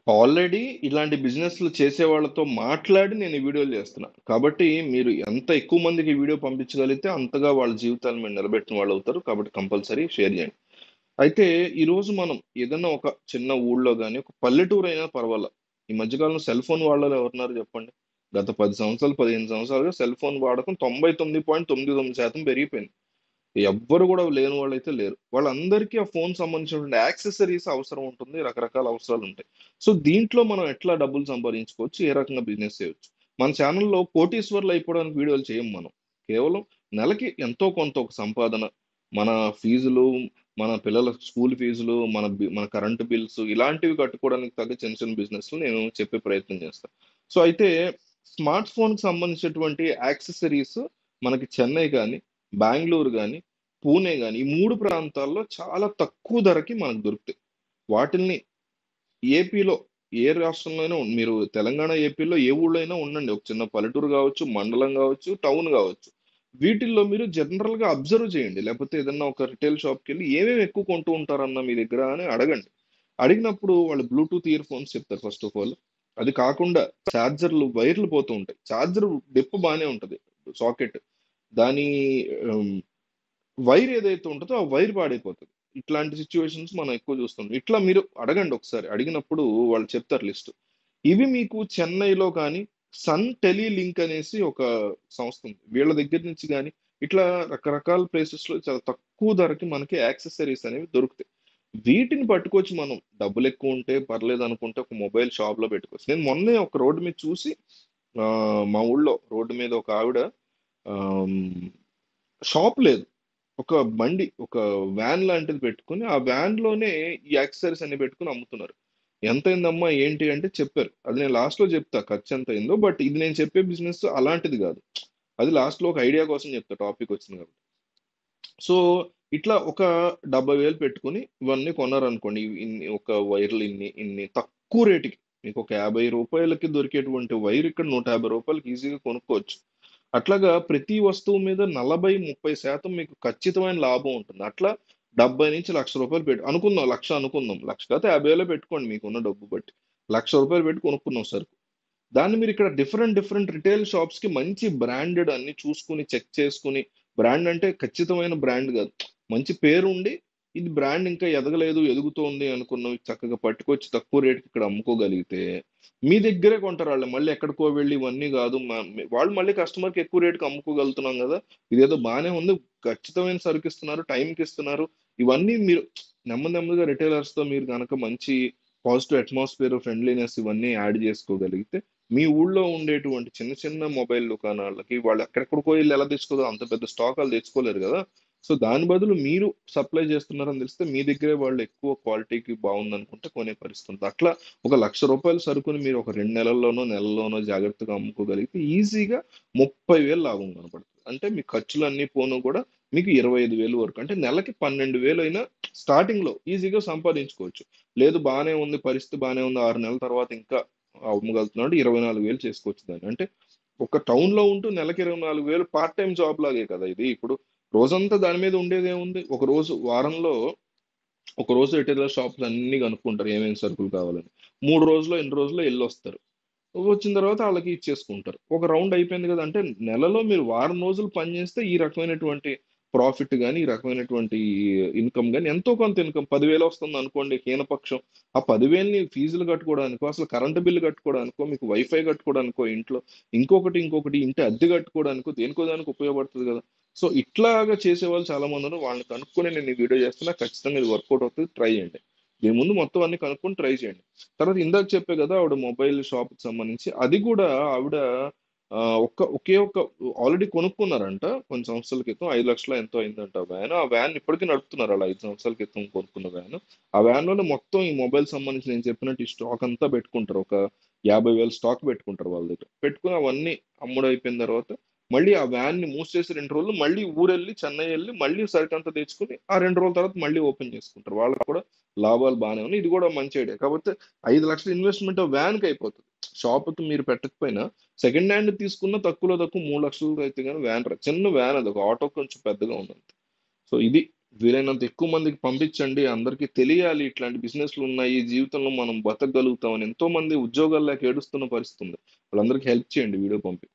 Already ఇలాంటి బిజినెస్‌లు చేసే వాళ్ళతో మాట్లాడి నేను ఈ వీడియోలు చేస్తున్నా. కాబట్టి మీరు ఎంత ఎక్కువ మందికి ఈ వీడియో పంపించగలిగితే అంతగా వాళ్ళ జీవితాలను మీరు నిలబెట్టిన వాళ్ళవుతారు. కాబట్టి కంపల్సరీ షేర్ చేయండి. అయితే ఈరోజు మనం ఏదన్నా ఒక చిన్న ఊళ్ళో గాని, ఒక పల్లెటూరైనా పర్వాలా. ఈ మధ్య కాలంలో సెల్ ఫోన్ వాడోళ్ళు ఎవరున్నారు చెప్పండి? గత 10 సంవత్సరాలు, 15 సంవత్సరాలుగా సెల్ ఫోన్ వాడకం 99.99% పెరిగిపోయింది. ఎవ్వరు గూడా లేని వాళ్ళైతే లేరు. వాళ్ళందరికీ ఆ ఫోన్ సంబంధించినటువంటి యాక్సెసరీస్ అవసరం ఉంటుంది. రకరకాల అవసరాలుంటాయి. సో, దీంట్లో మనం ఎట్లా డబ్బులు సంపాదించుకోవచ్చు? ఏ రకంగా బిజినెస్ చేయొచ్చు? మన ఛానెల్‌లో కోటీశ్వరులయిపోవడానికి వీడియోలు చేయం మనం. కేవలం నెలకి ఎంతో కొంత ఒక సంపాదన, మన ఫీజులు, మన పిల్లల స్కూల్ ఫీజులు, మన కరెంట్ బిల్స్ ఇలాంటివి కట్టుకోవడానికి తగ్గ చిన్న చిన్న బిజినెస్‌లు నేను చెప్పే ప్రయత్నం చేస్తా. సో, అయితే స్మార్ట్ ఫోన్‌కి సంబంధించినటువంటి యాక్సెసరీస్ మనకి చెన్నై గాని, బెంగుళూరు గాని, పూణే గాని ఈ 3 ప్రాంతాల్లో చాలా తక్కువ ధరకి మనకు దొరుకుతాయి. వాటిల్ని ఏపీలో ఏ రాష్ట్రంలో అయినా మీరు తెలంగాణ, ఏపీలో ఏ ఊళ్ళో అయినా ఉండండి. ఒక చిన్న పల్లెటూరు గావచ్చు, మండలం గావచ్చు, టౌన్ గావచ్చు. వీటిల్లో మీరు జనరల్‌గా అబ్జర్వ్ చేయండి. లేకపోతే ఏదన్నా ఒక రిటైల్ షాప్‌కెళ్ళి ఏమేమి ఎక్కువ కొంటూ ఉంటారన్న మీ దగ్గర అని అడగండి. అడిగినప్పుడు వాళ్ళు బ్లూటూత్ ఇయర్ ఫోన్స్ చెప్తారు ఫస్ట్ ఆఫ్ ఆల్. అది కాకుండా చార్జర్‌లు వైర్‌లు పోతూ ఉంటాయి. చార్జర్ డిప్ బానే ఉంటది. సాకెట్. దాని ఆహ్, వైర్ ఏదైతే ఉంటదో ఆ వైర్ పాడైపోతది. ఇట్లాంటి సిట్యుయేషన్స్ మనం ఎక్కువ చూస్తాం. ఇట్లా మీరు అడగండి ఒకసారి. అడిగినప్పుడు వాళ్ళు చెప్తారు లిస్ట్. ఇవి మీకు చెన్నైలో కానీ, సన్ టెలిలింక్ అనేసి ఒక సంస్థ ఉంది. వీళ్ళ దగ్గర నుంచి గాని, ఇట్లా రకరకాల ప్లేసెస్‌లో చాలా తక్కువ ధరకి మనకి యాక్సెసరీస్ అనేవి దొరుకుతాయి. వీటిని పట్టుకొచ్చి మనం డబ్బులెక్కువుంటే పర్లేదనుకుంటే ఒక మొబైల్ షాప్‌లో పెట్టుకోవచ్చు. నేను మొన్నే ఒక రోడ్డు మీద చూసి మా ఊళ్ళో రోడ్డు మీద ఒక ఆవిడ ఆహ్, షాప్ లేదు. ఒక బండి, ఒక వ్యాన్ లాంటిది పెట్టుకొని, ఆ వ్యాన్‌లోనే ఈ యాక్సెసరీస్ అన్ని పెట్టుకొని అమ్ముతున్నారు. ఎంతయిందమ్మా ఏంటి అంటే చెప్పారు. అది నేను లాస్ట్‌లో చెప్తా ఖర్చెంతయిందో. బట్ ఇది నేను చెప్పే బిజినెస్ అలాంటిది గాదు. అది లాస్ట్‌లో ఒక ఐడియా కోసం చెప్తా టాపిక్ వచ్చింది కాబట్టి. సో, ఇట్లా ఒక 70,000 పెట్టుకొని ఇవన్నీ కొన్నారనుకోండి. ఇన్ని ఒక వైర్లు ఇన్ని తక్కువ రేట్‌కి మీకు ఒక రూ. 50కి దొరికేటువంటి వైర్ ఇక్కడ రూ. 150కి ఈజీగా కొనుక్కోవచ్చు. అట్లాగా ప్రతి వస్తువు మీద 40, 30% మీకు ఖచ్చితమైన లాభం ఉంటుంది. అట్లా 70,000-1,00,000 రూపాయలు అనుకుందాం 1,00,000 అనుకుందాం. 1,00,000 కాతే 50,000 పెట్టుకోండి మీకున్న డబ్బు బట్టి. రూ. 1,00,000 పెట్టి కొనుక్కున్నాం సరుకు. దాన్ని మీరిక్కడ డిఫరెంట్, డిఫరెంట్ రిటైల్ షాప్స్‌కి మంచి బ్రాండెడ్ అన్ని చూసుకొని, చెక్ చేసుకొని, బ్రాండ్ అంటే ఖచ్చితమైన బ్రాండ్ గాదు. మంచి పేరుండి, ఇది బ్రాండ్ ఇంకా ఎదగలేదు, ఎదుగుతోంది అనుకున్నవి చక్కగా పట్టుకొచ్చి తక్కువ రేట్‌కి ఇక్కడ అమ్ముకోగలిగితే, మీ దగ్గరే కొంటారాళ్ళు. మళ్ళీ ఎక్కడికో వెళ్లి ఇవన్నీ గాదు. వాళ్ళు మళ్ళీ కస్టమర్‌కి ఎక్కువ రేట్‌కి అమ్ముకోగలుగుతున్నాం గదా! ఇదేదో బానే ఉంది. ఖచ్చితమైన సరుకిస్తున్నారు, టైంకిస్తున్నారు. ఇవన్నీ మీరు నెమ్మది నెమ్మదిగా రిటైలర్స్‌తో మీరు గనక మంచి పాజిటివ్ అట్మాస్ఫియర్, ఫ్రెండ్లీనెస్ ఇవన్నీ యాడ్ చేసుకోగలిగితే, మీ ఊళ్ళో ఉండేటువంటి చిన్న చిన్న మొబైల్ దుకాణాలకి వాళ్ళు ఎక్కడెక్కడికో ఎళ్లి ఎలా తెచ్చుకోదో అంత పెద్ద స్టాక్ ఆళ్ళు తెచ్చుకోలేరు గదా! సో, దాని బదులు మీరు సప్లై చేస్తున్నారని తెలిస్తే మీ దగ్గరే వాళ్ళు ఎక్కువ క్వాలిటీకి బావుందనుకుంటే కొనే పరిస్థితి ఉంటది. అట్లా ఒక రూ. 1,00,000 సరుకుని మీరు ఒక 2 నెలల్లోనో, నెలలోనో జాగ్రత్తగా అమ్ముకోగలిగితే ఈజీగా 30,000 లాభం కనపడుతది. అంటే మీ ఖర్చులన్నీ పోను కూడా మీకు 25,000 వరకు. అంటే నెలకి 12,000 అయినా స్టార్టింగ్‌లో ఈజీగా సంపాదించుకోవచ్చు. లేదు బానే ఉంది. పరిస్థితి బానే ఉంది. 6 నెలల తర్వాత ఇంకా అమ్మగలుగుతున్నాడు. 24,000 చేసుకోవచ్చు దాన్ని. అంటే ఒక టౌన్‌లో ఉంటూ నెలకి 24,000 పార్ట్ టైమ్ జాబ్ లాగే కదా ఇది. ఇప్పుడు రోజంతా దాని మీద ఉండేదేముంది? ఒక రోజు వారంలో ఒకరోజు రిటైలర్ షాప్స్ అన్నీ కనుక్కుంటారు. ఏమేమి సరుకులు కావాలని. 3 రోజులో, ఎన్ని రోజులో ఎళ్ళొస్తారు. వచ్చిన తర్వాత ఆళ్ళకి ఇచ్చేసుకుంటారు. ఒక రౌండ్ అయిపోయింది కదా! అంటే నెలలో మీరు వారం రోజులు పని చేస్తే ఈ రకమైనటువంటి ప్రాఫిట్ గాని, ఈ రకమైనటువంటి ఇన్‌కమ్ గాని ఎంతో కొంత ఇన్‌కమ్ 10,000 వస్తుందనుకోండి హీనపక్షం. ఆ 10,000ని ఫీజులు కట్టుకోవడానికో, అసలు కరెంట్ బిల్ కట్టుకోవడానికో, మీకు వైఫై కట్టుకోవడానికో ఇంట్లో, ఇంకొకటి ఇంటి అద్దె కట్టుకోవడానికో దేనికో దానికి ఉపయోగపడుతది కదా! సో, ఇట్లాగా చేసేవాళ్ళు చాలా మందున్నారు. వాళ్ళని కనుక్కొని నేను ఈ వీడియో చేస్తున్నా. ఖచ్చితంగా ఇది వర్కౌట్ అవుతది. ట్రై చేయండి. దీని ముందు మొత్తం అన్ని కనుక్కొని ట్రై చేయండి. తర్వాత ఇందాక చెప్పా గదా! ఆవిడ మొబైల్ షాప్‌కి సంబంధించి. అది గూడా ఆవిడ ఒకే ఒక్క ఆల్రెడీ కొనుక్కున్నారంట కొన్ని సంవత్సరాల క్రితం. 5,00,000 ఎంతో అయిందంట ఆ వ్యాన్. ఆ వ్యాన్ ఇప్పటికి నడుపుతున్నారు ఆళ్ళు 5 సంవత్సరాల క్రితం కొనుక్కున్న వ్యాన్. ఆ వ్యాన్‌లోనే మొత్తం ఈ మొబైల్ సంబంధించి నేను చెప్పినట్టు ఈ స్టాక్ అంతా పెట్టుకుంటారు. ఒక 50,000 స్టాక్ పెట్టుకుంటారు వాళ్ళ దగ్గర. పెట్టుకొని అవన్నీ అమ్ముడయిపోయిన తర్వాత మళ్ళీ ఆ వ్యాన్‌ని మూసేసి 2 రోజులు మళ్ళీ ఊరెళ్ళి చెన్నై ఎళ్లి మళ్ళీ సరుకంతా తెచ్చుకొని ఆ 2 రోజుల తర్వాత మళ్ళీ ఓపెన్ చేసుకుంటారు. వాళ్ళకి కూడా లాభాలు బానే ఉన్నాయి. ఇది గూడా మంచి ఐడియా. కాపోతే 5,00,000 ఇన్వెస్ట్‌మెంట్ వ్యాన్‌కి అయిపోతది. షాప్‌కి మీరు పెట్టకపోయినా సెకండ్ హ్యాండ్ తీసుకున్న తక్కువలో తక్కువ 3,00,000 అయితే గాని వ్యాన్ చిన్న వ్యాన్ అది. ఒక ఆటో కొంచెం పెద్దగా ఉందంతే. సో, ఇది వీలైనంత ఎక్కువ మందికి పంపించండి. అందరికీ తెలియాలి ఇట్లాంటి బిజినెస్‌లు ఉన్నాయి. జీవితంలో మనం బతకగలుగుతామని. ఎంతోమంది ఉద్యోగాలు లేక ఏడుస్తున్న పరిస్థితి ఉంది. వాళ్ళందరికీ హెల్ప్ చేయండి వీడియో పంపి.